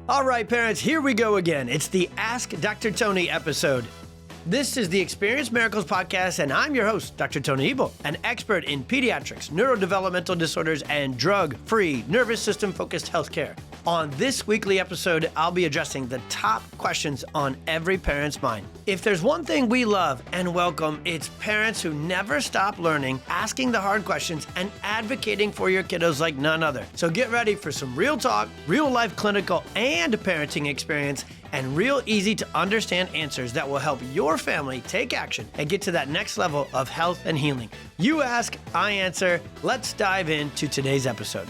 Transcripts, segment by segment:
All right, parents, here we go again. It's the Ask Dr. Tony episode. This is the Experience Miracles podcast, and I'm your host, Dr. Tony Ebel, an expert in pediatrics, neurodevelopmental disorders, and drug-free, nervous system-focused healthcare. On this weekly episode, I'll be addressing the top questions on every parent's mind. If there's one thing we love and welcome, it's parents who never stop learning, asking the hard questions, and advocating for your kiddos like none other. So get ready for some real talk, real-life clinical and parenting experience, and real easy to understand answers that will help your family take action and get to that next level of health and healing. You ask, I answer. Let's dive into today's episode.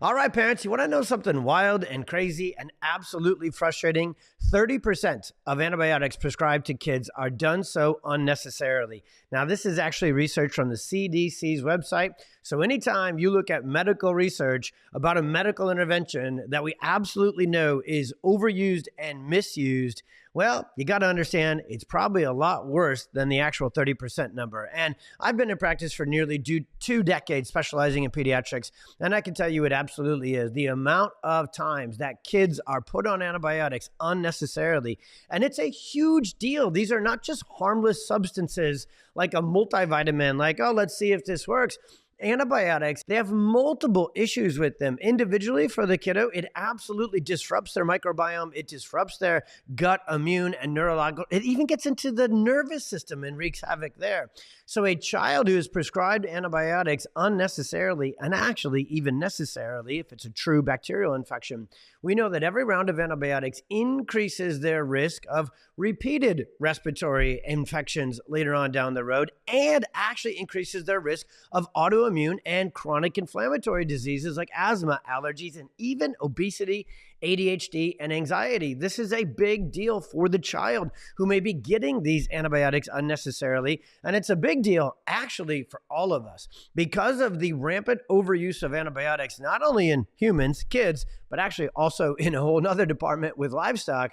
All right, parents, you want to know something wild and crazy and absolutely frustrating? 30% of antibiotics prescribed to kids are done so unnecessarily. Now, this is actually research from the CDC's website. So anytime you look at medical research about a medical intervention that we absolutely know is overused and misused, well, you got to understand it's probably a lot worse than the actual 30% number. And I've been in practice for nearly 2 decades specializing in pediatrics, and I can tell you it absolutely is. The amount of times that kids are put on antibiotics unnecessarily, and it's a huge deal. These are not just harmless substances like a multivitamin, like, oh, let's see if this works. Antibiotics, they have multiple issues with them. Individually, for the kiddo, it absolutely disrupts their microbiome. It disrupts their gut, immune, and neurological. It even gets into the nervous system and wreaks havoc there. So a child who is prescribed antibiotics unnecessarily, and actually even necessarily, if it's a true bacterial infection, we know that every round of antibiotics increases their risk of repeated respiratory infections later on down the road, and actually increases their risk of autoimmune and chronic inflammatory diseases like asthma, allergies, and even obesity, ADHD, and anxiety. This is a big deal for the child who may be getting these antibiotics unnecessarily. And it's a big deal actually for all of us because of the rampant overuse of antibiotics, not only in humans, kids, but actually also in a whole other department with livestock.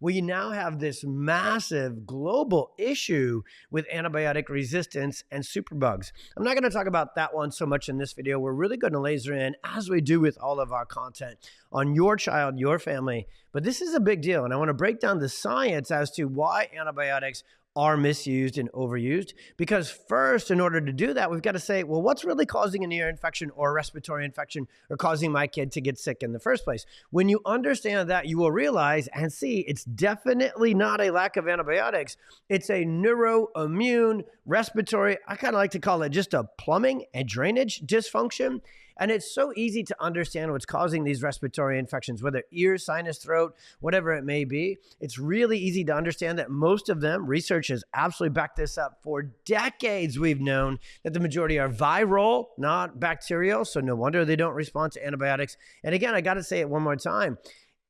We now have this massive global issue with antibiotic resistance and superbugs. I'm not going to talk about that one so much in this video. We're really going to laser in, as we do with all of our content, on your child, your family. But this is a big deal, and I want to break down the science as to why antibiotics are misused and overused. Because first, in order to do that, we've got to say, well, what's really causing an ear infection or a respiratory infection or causing my kid to get sick in the first place? When you understand that, you will realize and see it's definitely not a lack of antibiotics. It's a neuroimmune, respiratory, I kind of like to call it just a plumbing and drainage dysfunction. And it's so easy to understand what's causing these respiratory infections, whether ear, sinus, throat, whatever it may be. It's really easy to understand that most of them, research has absolutely backed this up. For decades, we've known that the majority are viral, not bacterial. So no wonder they don't respond to antibiotics. And again, I got to say it one more time.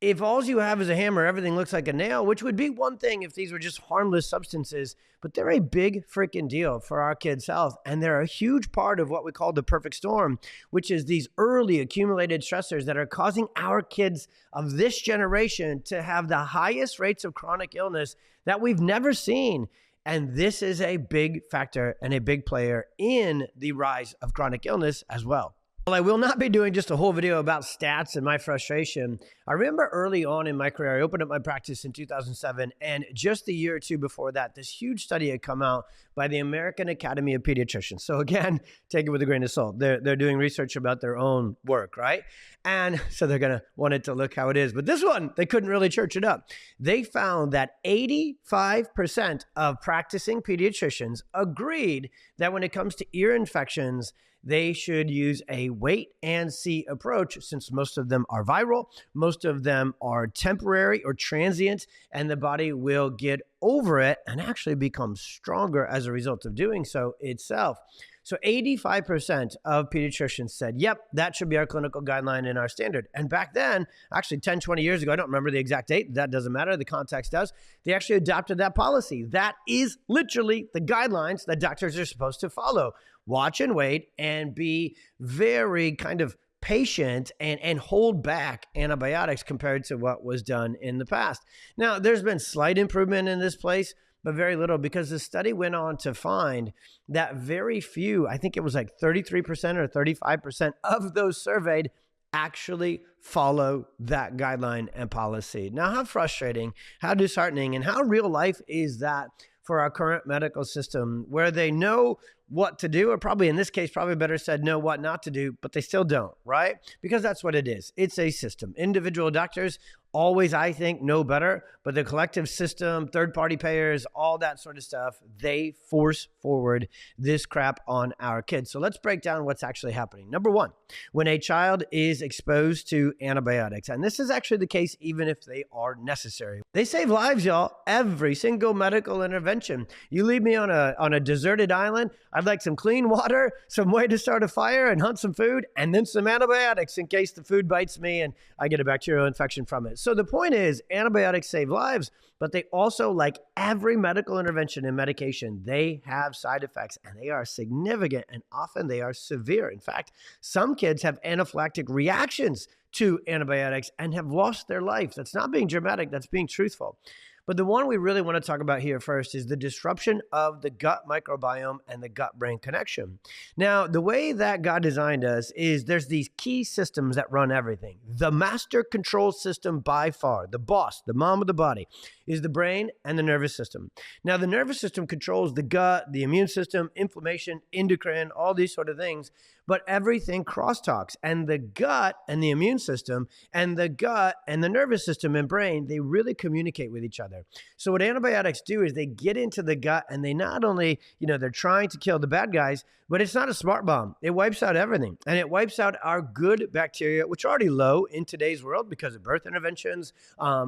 If all you have is a hammer, everything looks like a nail, which would be one thing if these were just harmless substances, but they're a big freaking deal for our kids' health. And they're a huge part of what we call the perfect storm, which is these early accumulated stressors that are causing our kids of this generation to have the highest rates of chronic illness that we've never seen. And this is a big factor and a big player in the rise of chronic illness as well. Well, I will not be doing just a whole video about stats and my frustration. I remember early on in my career, I opened up my practice in 2007, and just a year or two before that, this huge study had come out by the American Academy of Pediatricians. So again, take it with a grain of salt. They're doing research about their own work, right? And so they're going to want it to look how it is. But this one, they couldn't really church it up. They found that 85% of practicing pediatricians agreed that when it comes to ear infections, they should use a wait and see approach, since most of them are viral, most of them are temporary or transient, and the body will get over it and actually become stronger as a result of doing so itself. So 85% of pediatricians said, yep, that should be our clinical guideline and our standard. And back then, actually 10, 20 years ago, I don't remember the exact date, that doesn't matter, the context does, they actually adopted that policy. That is literally the guidelines that doctors are supposed to follow. Watch and wait and be very kind of patient and hold back antibiotics compared to what was done in the past. Now, there's been slight improvement in this place, but very little, because the study went on to find that very few, I think it was like 33% or 35% of those surveyed actually follow that guideline and policy. Now, how frustrating, how disheartening, and how real life is that for our current medical system, where they know what to do, or probably in this case, probably better said, know what not to do, but they still don't, right? Because that's what it is. It's a system. Individual doctors always, I think, know better, but the collective system, third-party payers, all that sort of stuff, they force forward this crap on our kids. So let's break down what's actually happening. Number one, when a child is exposed to antibiotics, and this is actually the case even if they are necessary. They save lives, y'all. Every single medical intervention. You leave me on a deserted island, I'd like some clean water, some way to start a fire and hunt some food, and then some antibiotics in case the food bites me and I get a bacterial infection from it. So the point is, antibiotics save lives, but they also, like every medical intervention and medication, they have side effects, and they are significant, and often they are severe. In fact, some kids have anaphylactic reactions to antibiotics and have lost their life. That's not being dramatic, that's being truthful. But the one we really want to talk about here first is the disruption of the gut microbiome and the gut-brain connection. Now, the way that God designed us is there's these key systems that run everything. The master control system by far, the boss, the mom of the body, is the brain and the nervous system. Now, the nervous system controls the gut, the immune system, inflammation, endocrine, all these sort of things, but everything crosstalks. And the gut and the immune system and the gut and the nervous system and brain, they really communicate with each other. So what antibiotics do is they get into the gut, and they not only, they're trying to kill the bad guys, but it's not a smart bomb. It wipes out everything. And it wipes out our good bacteria, which are already low in today's world because of birth interventions, a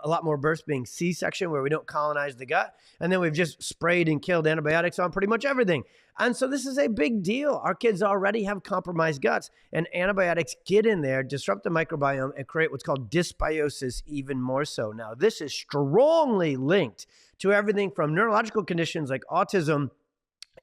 lot more births being C-section where we don't colonize the gut. And then we've just sprayed and killed antibiotics on pretty much everything. And so this is a big deal. Our kids already have compromised guts, and antibiotics get in there, disrupt the microbiome, and create what's called dysbiosis even more so. Now, this is strongly linked to everything from neurological conditions like autism,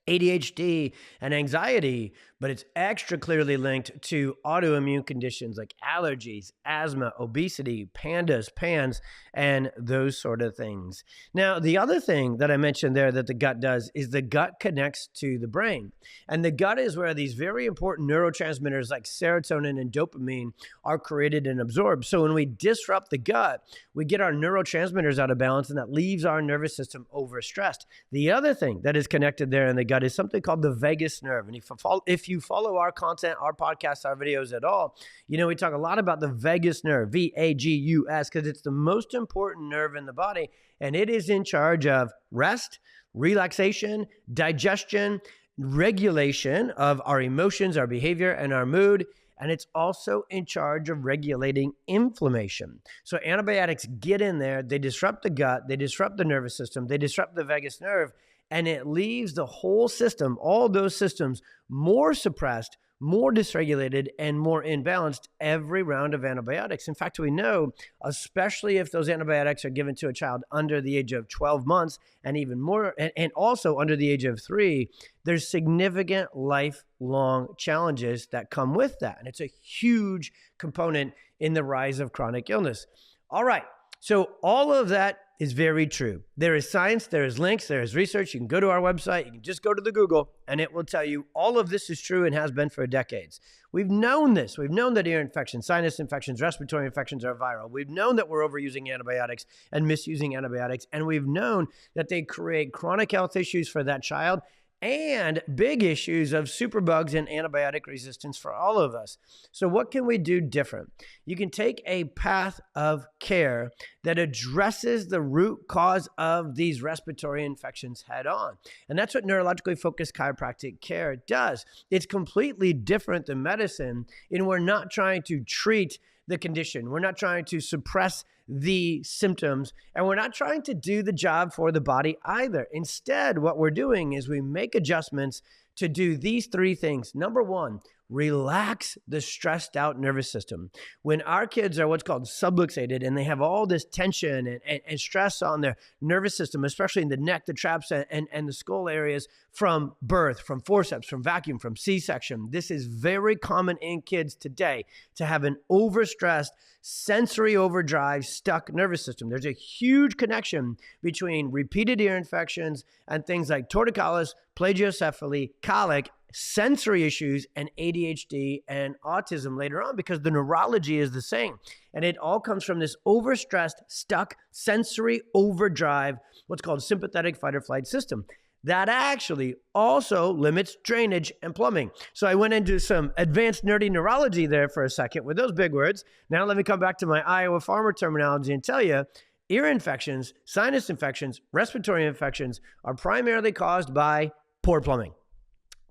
ADHD, and anxiety, but it's extra clearly linked to autoimmune conditions like allergies, asthma, obesity, PANDAS, PANS, and those sort of things. Now, the other thing that I mentioned there that the gut does is the gut connects to the brain. And the gut is where these very important neurotransmitters like serotonin and dopamine are created and absorbed. So when we disrupt the gut, we get our neurotransmitters out of balance, and that leaves our nervous system overstressed. The other thing that is connected there in the gut is something called the vagus nerve. And if you follow our content, our podcasts, our videos at all, we talk a lot about the vagus nerve, V-A-G-U-S, because it's the most important nerve in the body, and it is in charge of rest, relaxation, digestion, regulation of our emotions, our behavior, and our mood. And it's also in charge of regulating inflammation. So antibiotics get in there, they disrupt the gut, they disrupt the nervous system, they disrupt the vagus nerve, and it leaves the whole system, all those systems, more suppressed, more dysregulated, and more imbalanced every round of antibiotics. In fact, we know, especially if those antibiotics are given to a child under the age of 12 months and even more, and also under the age of 3, there's significant lifelong challenges that come with that. And it's a huge component in the rise of chronic illness. All right. So all of that is very true. There is science, there is links, there is research. You can go to our website, you can just go to the Google, and it will tell you all of this is true and has been for decades. We've known this. We've known that ear infections, sinus infections, respiratory infections are viral. We've known that we're overusing antibiotics and misusing antibiotics, and we've known that they create chronic health issues for that child and big issues of superbugs and antibiotic resistance for all of us. So what can we do different? You can take a path of care that addresses the root cause of these respiratory infections head on. And that's what Neurologically-Focused Chiropractic Care does. It's completely different than medicine, and we're not trying to treat the condition. We're not trying to suppress the symptoms, and we're not trying to do the job for the body either. Instead, what we're doing is we make adjustments to do these 3 things. Number 1, relax the stressed out nervous system. When our kids are what's called subluxated and they have all this tension and stress on their nervous system, especially in the neck, the traps, and the skull areas from birth, from forceps, from vacuum, from C-section. This is very common in kids today to have an overstressed, sensory overdrive, stuck nervous system. There's a huge connection between repeated ear infections and things like torticollis, plagiocephaly, colic, sensory issues and ADHD and autism later on, because the neurology is the same. And it all comes from this overstressed, stuck sensory overdrive, what's called sympathetic fight or flight system. That actually also limits drainage and plumbing. So I went into some advanced nerdy neurology there for a second with those big words. Now let me come back to my Iowa farmer terminology and tell you, ear infections, sinus infections, respiratory infections are primarily caused by poor plumbing.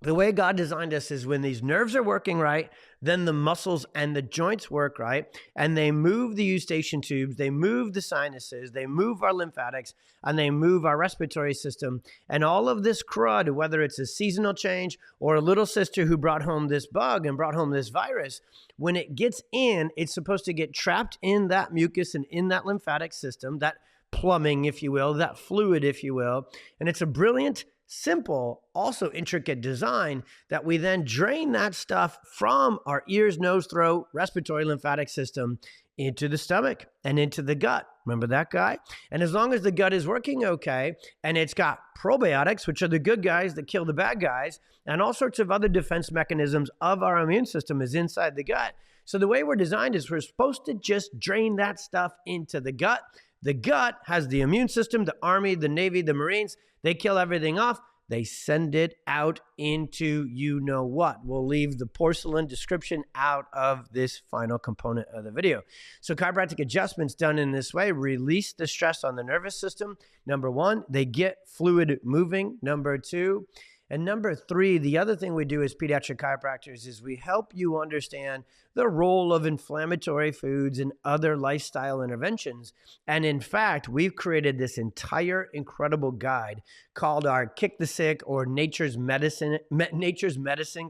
The way God designed us is when these nerves are working right, then the muscles and the joints work right, and they move the eustachian tubes, they move the sinuses, they move our lymphatics, and they move our respiratory system. And all of this crud, whether it's a seasonal change or a little sister who brought home this bug and brought home this virus, when it gets in, it's supposed to get trapped in that mucus and in that lymphatic system, that plumbing, if you will, that fluid, if you will. And it's a brilliant, simple, also intricate design that we then drain that stuff from our ears, nose, throat, respiratory, lymphatic system into the stomach and into the gut. Remember that guy? And as long as the gut is working okay, and it's got probiotics, which are the good guys that kill the bad guys, and all sorts of other defense mechanisms of our immune system is inside the gut. So the way we're designed is we're supposed to just drain that stuff into the gut. The gut has the immune system, the Army, the Navy, the Marines. They kill everything off. They send it out into you know what. We'll leave the porcelain description out of this final component of the video. So chiropractic adjustments done in this way release the stress on the nervous system. Number one, they get fluid moving. Number two, and number three, the other thing we do as pediatric chiropractors is we help you understand the role of inflammatory foods and other lifestyle interventions. And in fact, we've created this entire incredible guide called our Kick the Sick or Nature's Medicine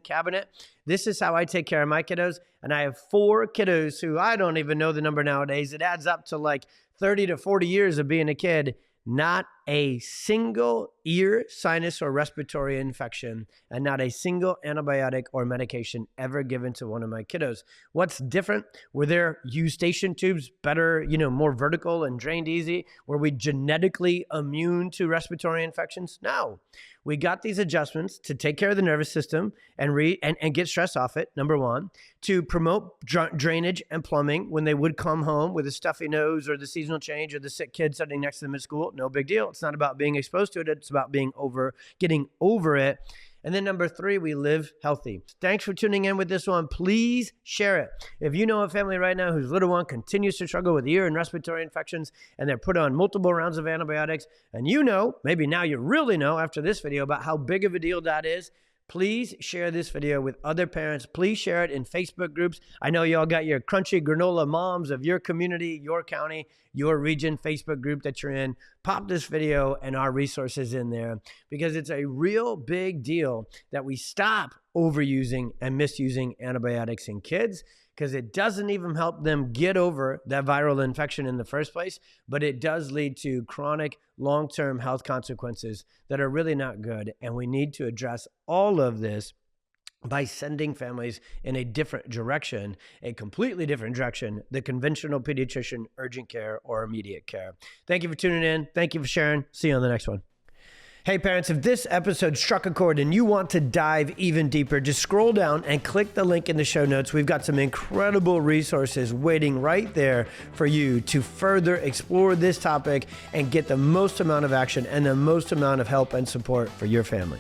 Cabinet. This is how I take care of my kiddos. And I have 4 kiddos who I don't even know the number nowadays. It adds up to like 30 to 40 years of being a kid. Not a single ear, sinus, or respiratory infection, and not a single antibiotic or medication ever given to one of my kiddos. What's different? Were their eustachian tubes better, more vertical and drained easy? Were we genetically immune to respiratory infections? No. We got these adjustments to take care of the nervous system and get stress off it, number one, to promote drainage and plumbing when they would come home with a stuffy nose or the seasonal change or the sick kid sitting next to them at school. No big deal. It's not about being exposed to it. It's about getting over it. And then number 3, we live healthy. Thanks for tuning in with this one. Please share it. If you know a family right now whose little one continues to struggle with ear and respiratory infections and they're put on multiple rounds of antibiotics, and maybe now you really know after this video about how big of a deal that is, please share this video with other parents. Please share it in Facebook groups. I know y'all got your crunchy granola moms of your community, your county, your region Facebook group that you're in. Pop this video and our resources in there because it's a real big deal that we stop overusing and misusing antibiotics in kids, because it doesn't even help them get over that viral infection in the first place, but it does lead to chronic long-term health consequences that are really not good. And we need to address all of this by sending families in a different direction, a completely different direction, the conventional pediatrician, urgent care, or immediate care. Thank you for tuning in. Thank you for sharing. See you on the next one. Hey parents, if this episode struck a chord and you want to dive even deeper, just scroll down and click the link in the show notes. We've got some incredible resources waiting right there for you to further explore this topic and get the most amount of action and the most amount of help and support for your family.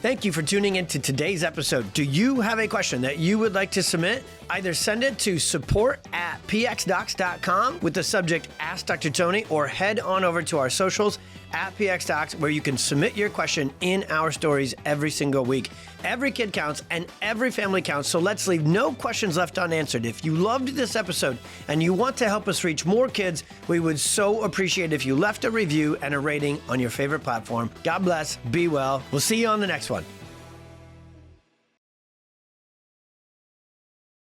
Thank you for tuning in to today's episode. Do you have a question that you would like to submit? Either send it to support@pxdocs.com with the subject Ask Dr. Tony, or head on over to our socials @pxdocs, where you can submit your question in our stories every single week. Every kid counts and every family counts, so let's leave no questions left unanswered. If you loved this episode and you want to help us reach more kids, we would so appreciate if you left a review and a rating on your favorite platform. God bless. Be well. We'll see you on the next one.